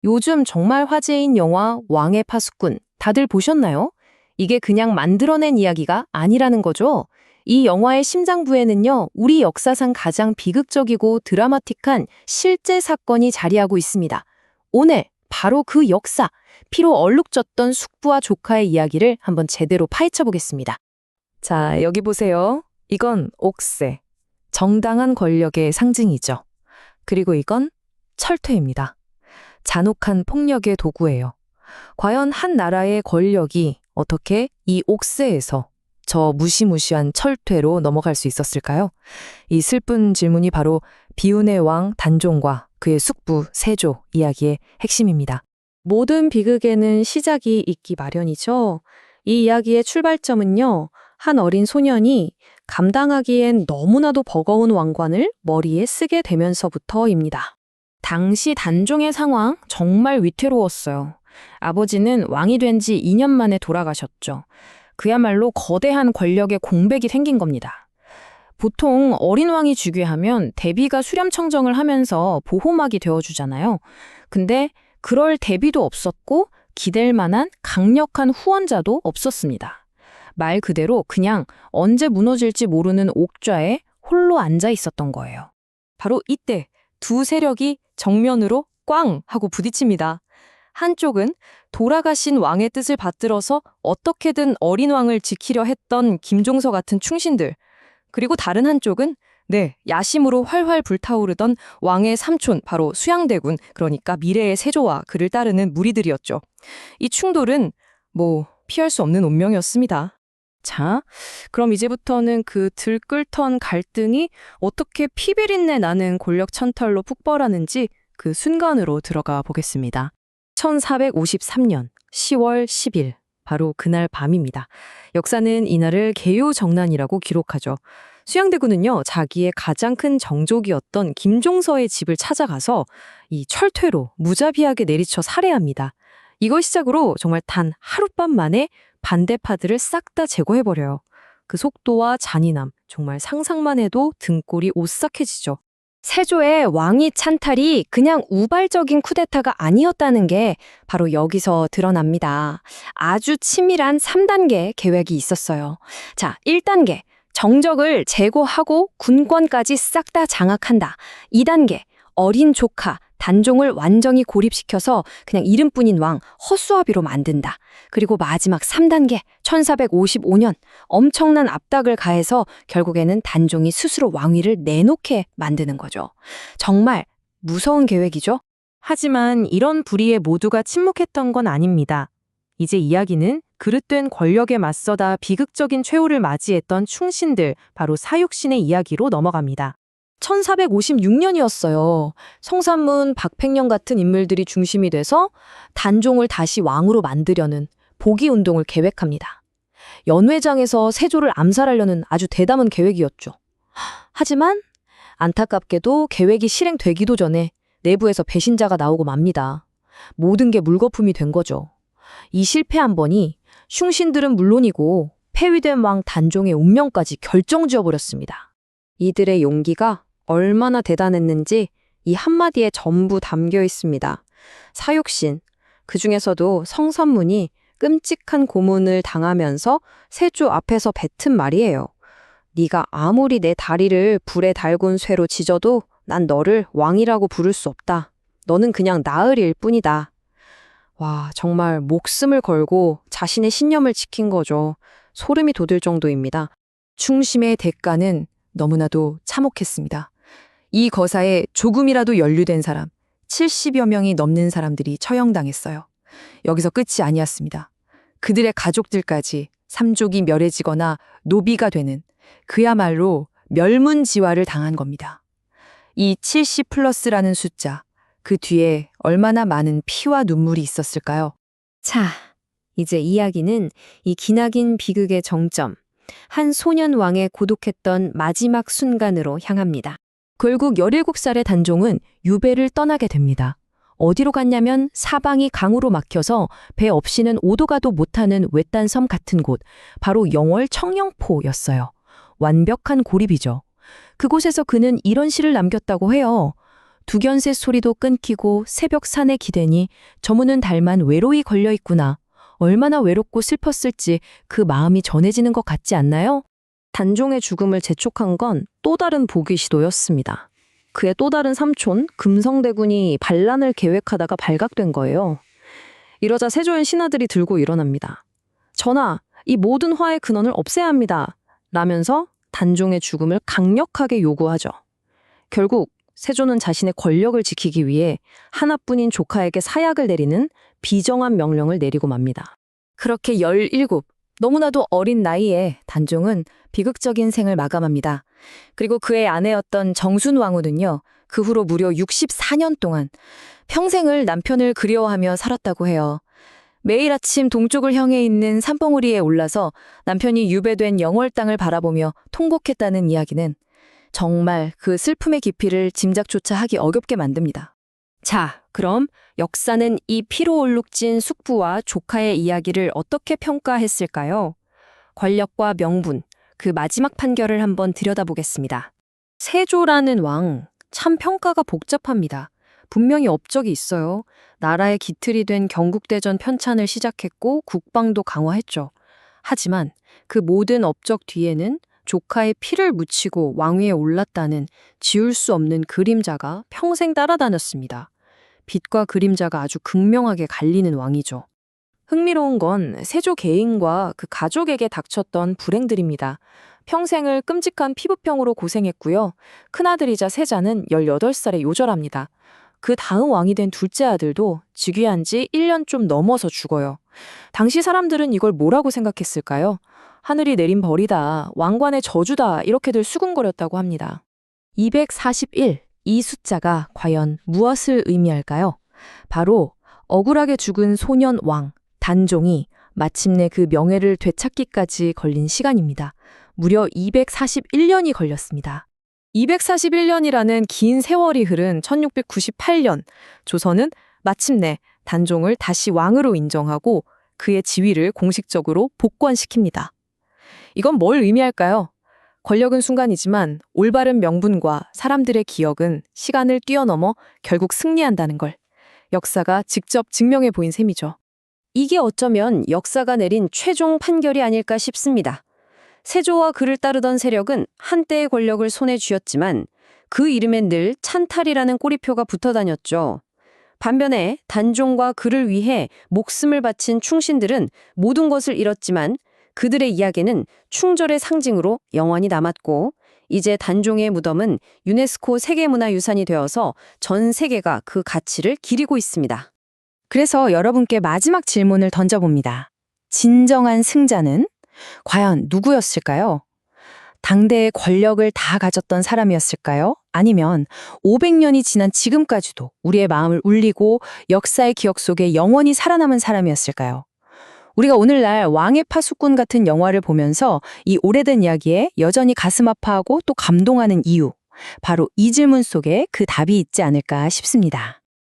요즘 정말 화제인 영화 왕의 파수꾼 다들 보셨나요? 이게 그냥 만들어낸 이야기가 아니라는 거죠. 이 영화의 심장부에는요, 우리 역사상 가장 비극적이고 드라마틱한 실제 사건이 자리하고 있습니다. 오늘 바로 그 역사, 피로 얼룩졌던 숙부와 조카의 이야기를 한번 제대로 파헤쳐 보겠습니다. 자, 여기 보세요. 이건 옥새, 정당한 권력의 상징이죠. 그리고 이건 철퇴입니다. 잔혹한 폭력의 도구예요. 과연 한 나라의 권력이 어떻게 이 옥새에서 저 무시무시한 철퇴로 넘어갈 수 있었을까요? 이 슬픈 질문이 바로 비운의 왕 단종과 그의 숙부 세조 이야기의 핵심입니다. 모든 비극에는 시작이 있기 마련이죠. 이 이야기의 출발점은요, 한 어린 소년이 감당하기엔 너무나도 버거운 왕관을 머리에 쓰게 되면서부터입니다. 당시 단종의 상황 정말 위태로웠어요. 아버지는 왕이 된 지 2년 만에 돌아가셨죠. 그야말로 거대한 권력의 공백이 생긴 겁니다. 보통 어린 왕이 즉위하면 대비가 수렴청정을 하면서 보호막이 되어주잖아요. 근데 그럴 대비도 없었고 기댈 만한 강력한 후원자도 없었습니다. 말 그대로 그냥 언제 무너질지 모르는 옥좌에 홀로 앉아 있었던 거예요. 바로 이때 두 세력이 정면으로 꽝 하고 부딪힙니다. 한쪽은 돌아가신 왕의 뜻을 받들어서 어떻게든 어린 왕을 지키려 했던 김종서 같은 충신들, 그리고 다른 한쪽은 야심으로 활활 불타오르던 왕의 삼촌, 바로 수양대군, 그러니까 미래의 세조와 그를 따르는 무리들이었죠. 이 충돌은 피할 수 없는 운명이었습니다. 자, 그럼 이제부터는 그 들끓던 갈등이 어떻게 피비린내 나는 권력 천털로 폭발하는지 그 순간으로 들어가 보겠습니다. 1453년 10월 10일, 바로 그날 밤입니다. 역사는 이날을 개요정난이라고 기록하죠. 수양대군은요, 자기의 가장 큰 정족이었던 김종서의 집을 찾아가서 이 철퇴로 무자비하게 내리쳐 살해합니다. 이걸 시작으로 정말 단 하룻밤 만에 반대파들을 싹 다 제거해버려요. 그 속도와 잔인함, 정말 상상만 해도 등골이 오싹해지죠. 세조의 왕위 찬탈이 그냥 우발적인 쿠데타가 아니었다는 게 바로 여기서 드러납니다. 아주 치밀한 3단계 계획이 있었어요. 자, 1단계. 정적을 제거하고 군권까지 싹 다 장악한다. 2단계. 어린 조카, 단종을 완전히 고립시켜서 그냥 이름뿐인 왕, 허수아비로 만든다. 그리고 마지막 3단계, 1455년 엄청난 압박을 가해서 결국에는 단종이 스스로 왕위를 내놓게 만드는 거죠. 정말 무서운 계획이죠? 하지만 이런 불의에 모두가 침묵했던 건 아닙니다. 이제 이야기는 그릇된 권력에 맞서다 비극적인 최후를 맞이했던 충신들, 바로 사육신의 이야기로 넘어갑니다. 1456년이었어요. 성산문, 박팽령 같은 인물들이 중심이 돼서 단종을 다시 왕으로 만들려는 복위운동을 계획합니다. 연회장에서 세조를 암살하려는 아주 대담한 계획이었죠. 하지만 안타깝게도 계획이 실행되기도 전에 내부에서 배신자가 나오고 맙니다. 모든 게 물거품이 된 거죠. 이 실패 한 번이 슝신들은 물론이고 폐위된 왕 단종의 운명까지 결정지어버렸습니다. 이들의 용기가 얼마나 대단했는지 이 한마디에 전부 담겨 있습니다. 사육신, 그 중에서도 성선문이 끔찍한 고문을 당하면서 세조 앞에서 뱉은 말이에요. 네가 아무리 내 다리를 불에 달군 쇠로 지져도 난 너를 왕이라고 부를 수 없다. 너는 그냥 나으리일 뿐이다. 와, 정말 목숨을 걸고 자신의 신념을 지킨 거죠. 소름이 돋을 정도입니다. 충심의 대가는 너무나도 참혹했습니다. 이 거사에 조금이라도 연루된 사람, 70여 명이 넘는 사람들이 처형당했어요. 여기서 끝이 아니었습니다. 그들의 가족들까지 삼족이 멸해지거나 노비가 되는 그야말로 멸문지화를 당한 겁니다. 이 70 플러스라는 숫자, 그 뒤에 얼마나 많은 피와 눈물이 있었을까요? 자, 이제 이야기는 이 기나긴 비극의 정점, 한 소년 왕의 고독했던 마지막 순간으로 향합니다. 결국 17살의 단종은 유배를 떠나게 됩니다. 어디로 갔냐면 사방이 강으로 막혀서 배 없이는 오도 가도 못하는 외딴 섬 같은 곳, 바로 영월 청영포였어요. 완벽한 고립이죠. 그곳에서 그는 이런 시를 남겼다고 해요. 두견새 소리도 끊기고 새벽 산에 기대니 저무는 달만 외로이 걸려 있구나. 얼마나 외롭고 슬펐을지 그 마음이 전해지는 것 같지 않나요? 단종의 죽음을 재촉한 건 또 다른 복의 시도였습니다. 그의 또 다른 삼촌 금성대군이 반란을 계획하다가 발각된 거예요. 이러자 세조의 신하들이 들고 일어납니다. 전하, 이 모든 화의 근원을 없애야 합니다. 라면서 단종의 죽음을 강력하게 요구하죠. 결국 세조는 자신의 권력을 지키기 위해 하나뿐인 조카에게 사약을 내리는 비정한 명령을 내리고 맙니다. 그렇게 17, 너무나도 어린 나이에 단종은 비극적인 생을 마감합니다. 그리고 그의 아내였던 정순왕후는요, 그 후로 무려 64년 동안 평생을 남편을 그리워하며 살았다고 해요. 매일 아침 동쪽을 향해 있는 산봉우리에 올라서 남편이 유배된 영월 땅을 바라보며 통곡했다는 이야기는 정말 그 슬픔의 깊이를 짐작조차 하기 어렵게 만듭니다. 자, 그럼 역사는 이 피로올룩진 숙부와 조카의 이야기를 어떻게 평가했을까요? 권력과 명분, 그 마지막 판결을 한번 들여다보겠습니다. 세조라는 왕, 참 평가가 복잡합니다. 분명히 업적이 있어요. 나라의 기틀이 된 경국대전 편찬을 시작했고 국방도 강화했죠. 하지만 그 모든 업적 뒤에는 조카의 피를 묻히고 왕위에 올랐다는 지울 수 없는 그림자가 평생 따라다녔습니다. 빛과 그림자가 아주 극명하게 갈리는 왕이죠. 흥미로운 건 세조 개인과 그 가족에게 닥쳤던 불행들입니다. 평생을 끔찍한 피부병으로 고생했고요. 큰아들이자 세자는 18살에 요절합니다. 그 다음 왕이 된 둘째 아들도 즉위한 지 1년 좀 넘어서 죽어요. 당시 사람들은 이걸 뭐라고 생각했을까요? 하늘이 내린 벌이다, 왕관의 저주다 이렇게들 수군거렸다고 합니다. 241, 이 숫자가 과연 무엇을 의미할까요? 바로 억울하게 죽은 소년 왕, 단종이 마침내 그 명예를 되찾기까지 걸린 시간입니다. 무려 241년이 걸렸습니다. 241년이라는 긴 세월이 흐른 1698년, 조선은 마침내 단종을 다시 왕으로 인정하고 그의 지위를 공식적으로 복권시킵니다. 이건 뭘 의미할까요? 권력은 순간이지만 올바른 명분과 사람들의 기억은 시간을 뛰어넘어 결국 승리한다는 걸 역사가 직접 증명해 보인 셈이죠. 이게 어쩌면 역사가 내린 최종 판결이 아닐까 싶습니다. 세조와 그를 따르던 세력은 한때의 권력을 손에 쥐었지만 그 이름엔 늘 찬탈이라는 꼬리표가 붙어 다녔죠. 반면에 단종과 그를 위해 목숨을 바친 충신들은 모든 것을 잃었지만 그들의 이야기는 충절의 상징으로 영원히 남았고 이제 단종의 무덤은 유네스코 세계문화유산이 되어서 전 세계가 그 가치를 기리고 있습니다. 그래서 여러분께 마지막 질문을 던져봅니다. 진정한 승자는 과연 누구였을까요? 당대의 권력을 다 가졌던 사람이었을까요? 아니면 500년이 지난 지금까지도 우리의 마음을 울리고 역사의 기억 속에 영원히 살아남은 사람이었을까요? 우리가 오늘날 왕의 파수꾼 같은 영화를 보면서 이 오래된 이야기에 여전히 가슴 아파하고 또 감동하는 이유, 바로 이 질문 속에 그 답이 있지 않을까 싶습니다.